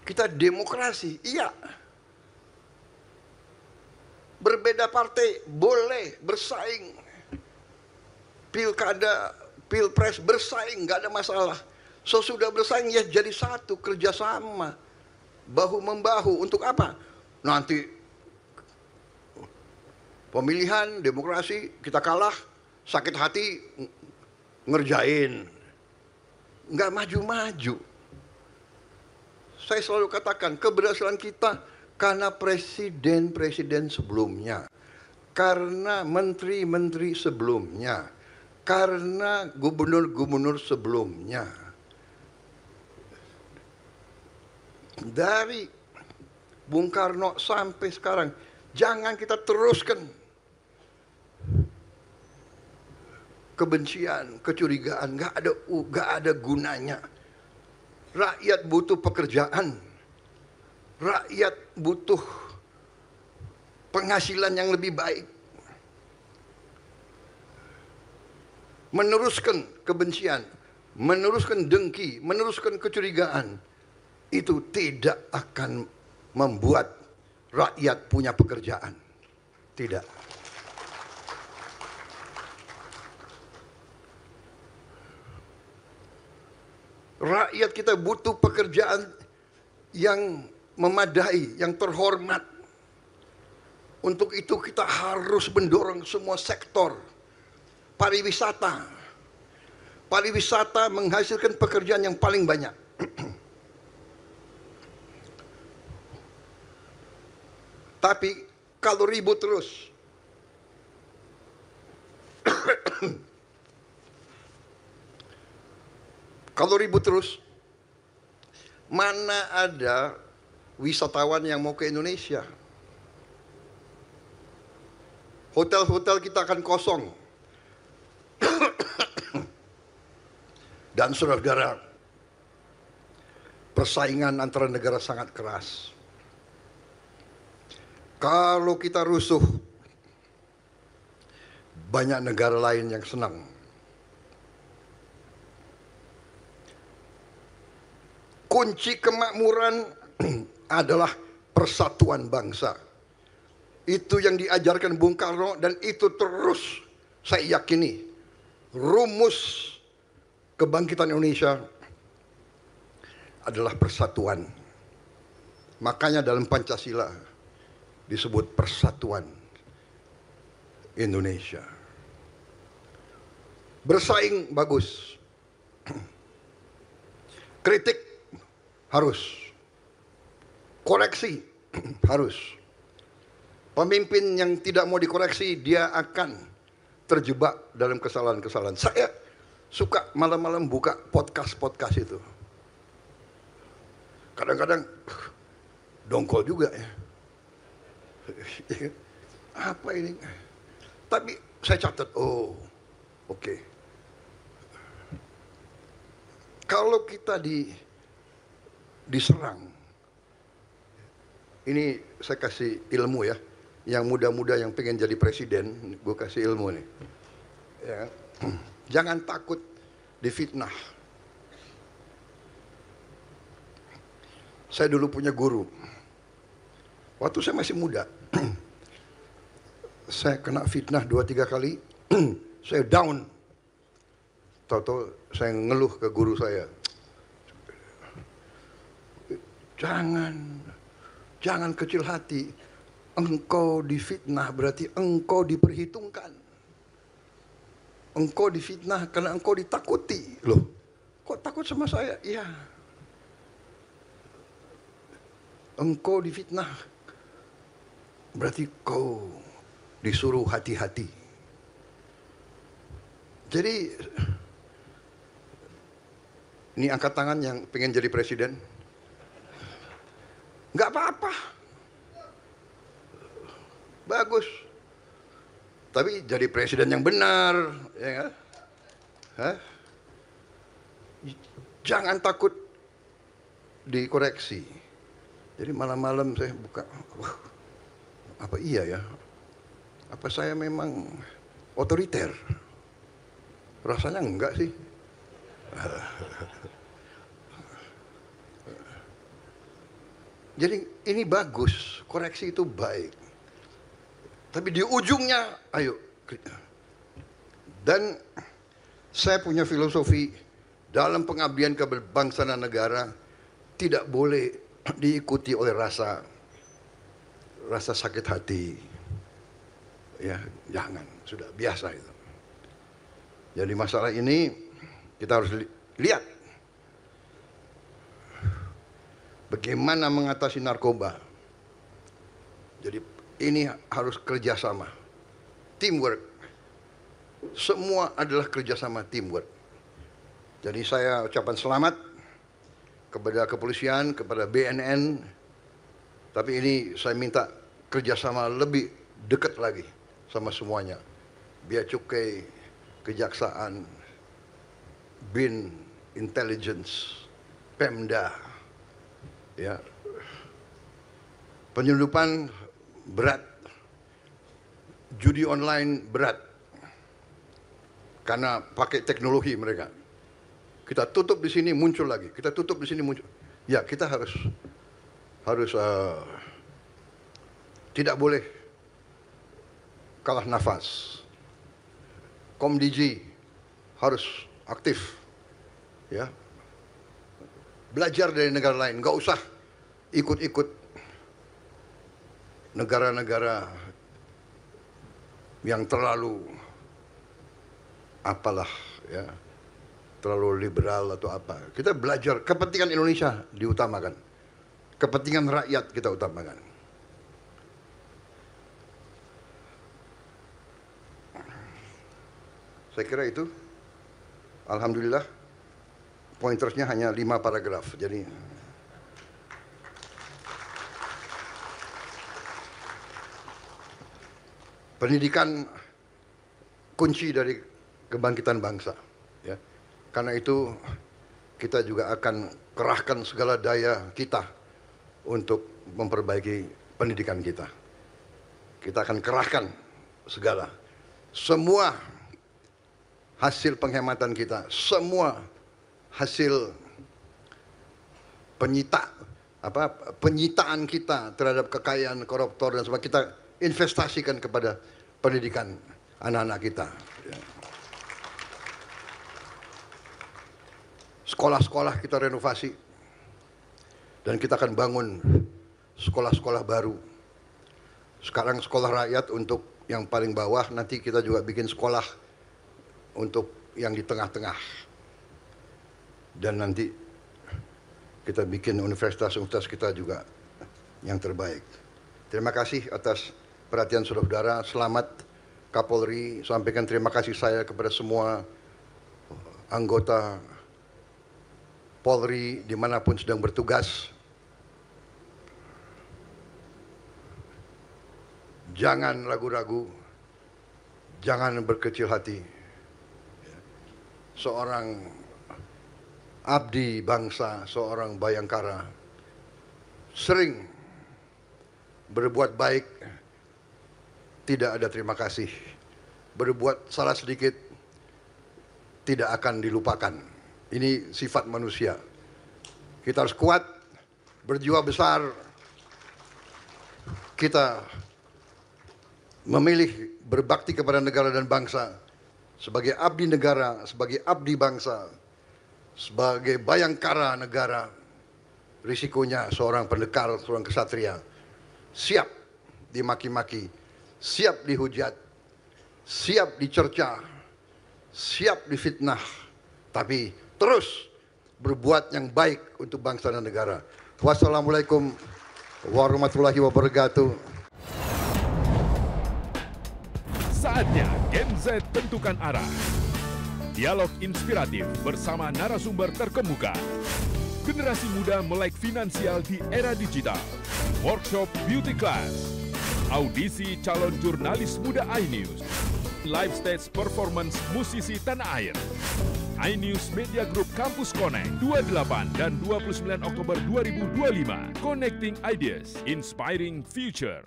Kita demokrasi, iya. Berbeda partai boleh bersaing. Pilkada, pilpres bersaing, nggak ada masalah. Sesudah bersaing ya jadi satu, kerjasama. Bahu-membahu, untuk apa? Nanti pemilihan, demokrasi, kita kalah, sakit hati, ngerjain. Nggak maju-maju. Saya selalu katakan, keberhasilan kita karena presiden-presiden sebelumnya, karena menteri-menteri sebelumnya, karena gubernur-gubernur sebelumnya. Dari Bung Karno sampai sekarang, jangan kita teruskan kebencian, kecurigaan, nggak ada gunanya. Rakyat butuh pekerjaan, rakyat butuh penghasilan yang lebih baik. Meneruskan kebencian, meneruskan dengki, meneruskan kecurigaan, itu tidak akan membuat rakyat punya pekerjaan. Tidak. Rakyat kita butuh pekerjaan yang memadai, yang terhormat. Untuk itu kita harus mendorong semua sektor. Pariwisata. Pariwisata menghasilkan pekerjaan yang paling banyak. Tapi kalau ribut terus, mana ada wisatawan yang mau ke Indonesia? Hotel-hotel kita akan kosong. Dan saudara-saudara, persaingan antara negara sangat keras. Kalau kita rusuh, banyak negara lain yang senang. Kunci kemakmuran adalah persatuan bangsa. Itu yang diajarkan Bung Karno, dan itu terus saya yakini rumus kebangkitan Indonesia adalah persatuan. Makanya dalam Pancasila disebut persatuan Indonesia. Bersaing bagus. Kritik harus. Koreksi harus. Pemimpin yang tidak mau dikoreksi, dia akan terjebak dalam kesalahan-kesalahan. Saya suka malam-malam buka podcast itu. Kadang-kadang dongkol juga ya. Apa ini? Tapi saya catat, oh oke. Kalau kita diserang, ini saya kasih ilmu ya. Yang muda-muda yang pengen jadi presiden, gue kasih ilmu nih. Ya. Jangan takut difitnah. Saya dulu punya guru. Waktu saya masih muda, saya kena fitnah 2-3 kali, saya down. Tahu-tahu saya ngeluh ke guru saya. Jangan kecil hati. Engkau difitnah berarti engkau diperhitungkan. Engkau difitnah karena engkau ditakuti. Loh, kok takut sama saya? Iya. Engkau difitnah berarti kau disuruh hati-hati. Jadi ini angkat tangan yang pengen jadi presiden. Nggak apa-apa. Bagus. Tapi jadi presiden yang benar, ya kan? Hah? Jangan takut dikoreksi. Jadi malam-malam saya buka, wah, apa iya ya? Apa saya memang otoriter? Rasanya enggak sih. Jadi ini bagus, koreksi itu baik. Tapi di ujungnya, ayo. Dan saya punya filosofi dalam pengabdian ke bangsa dan negara tidak boleh diikuti oleh rasa sakit hati. Ya, jangan, sudah biasa itu. Jadi masalah ini kita harus lihat bagaimana mengatasi narkoba. Jadi ini harus kerjasama, teamwork. Semua adalah kerjasama, teamwork. Jadi saya ucapkan selamat kepada kepolisian, kepada BNN. Tapi ini saya minta kerjasama lebih dekat lagi sama semuanya. Bea Cukai, Kejaksaan, BIN, Intelligence, Pemda, ya, penyelundupan berat, judi online berat, karena pakai teknologi mereka. Kita tutup di sini muncul lagi, kita tutup di sini muncul. Ya, kita harus tidak boleh kalah nafas. Komdiji harus aktif, ya. Belajar dari negara lain, nggak usah ikut-ikut negara-negara yang terlalu apalah, ya, terlalu liberal atau apa. Kita belajar, kepentingan Indonesia diutamakan, kepentingan rakyat kita utamakan. Saya kira itu, alhamdulillah, pointersnya hanya 5 paragraf. Jadi pendidikan kunci dari kebangkitan bangsa, ya. Karena itu kita juga akan kerahkan segala daya kita untuk memperbaiki pendidikan kita. Kita akan kerahkan semua hasil penghematan kita, semua hasil penyitaan kita terhadap kekayaan koruptor dan sebagainya, kita investasikan kepada pendidikan anak-anak kita. Sekolah-sekolah kita renovasi dan kita akan bangun sekolah-sekolah baru. Sekarang sekolah rakyat untuk yang paling bawah, nanti kita juga bikin sekolah untuk yang di tengah-tengah. Dan nanti kita bikin universitas-universitas kita juga yang terbaik. Terima kasih atas perhatian saudara-saudara. Selamat Kapolri, sampaikan terima kasih saya kepada semua anggota Polri dimanapun sedang bertugas. Jangan ragu-ragu, jangan berkecil hati. Seorang abdi bangsa, seorang bayangkara, sering berbuat baik, tidak ada terima kasih. Berbuat salah sedikit, tidak akan dilupakan. Ini sifat manusia. Kita harus kuat, berjiwa besar. Kita memilih berbakti kepada negara dan bangsa. Sebagai abdi negara, sebagai abdi bangsa, sebagai bayangkara negara, risikonya seorang pendekar, seorang kesatria, siap dimaki-maki, siap dihujat, siap dicerca, siap difitnah, tapi terus berbuat yang baik untuk bangsa dan negara. Wassalamualaikum warahmatullahi wabarakatuh. Saatnya Gen Z tentukan arah. Dialog inspiratif bersama narasumber terkemuka. Generasi muda melek finansial di era digital. Workshop beauty class. Audisi calon jurnalis muda iNews. Live stage performance musisi tanah air. iNews Media Group Campus Connect 28 dan 29 Oktober 2025. Connecting Ideas, Inspiring Future.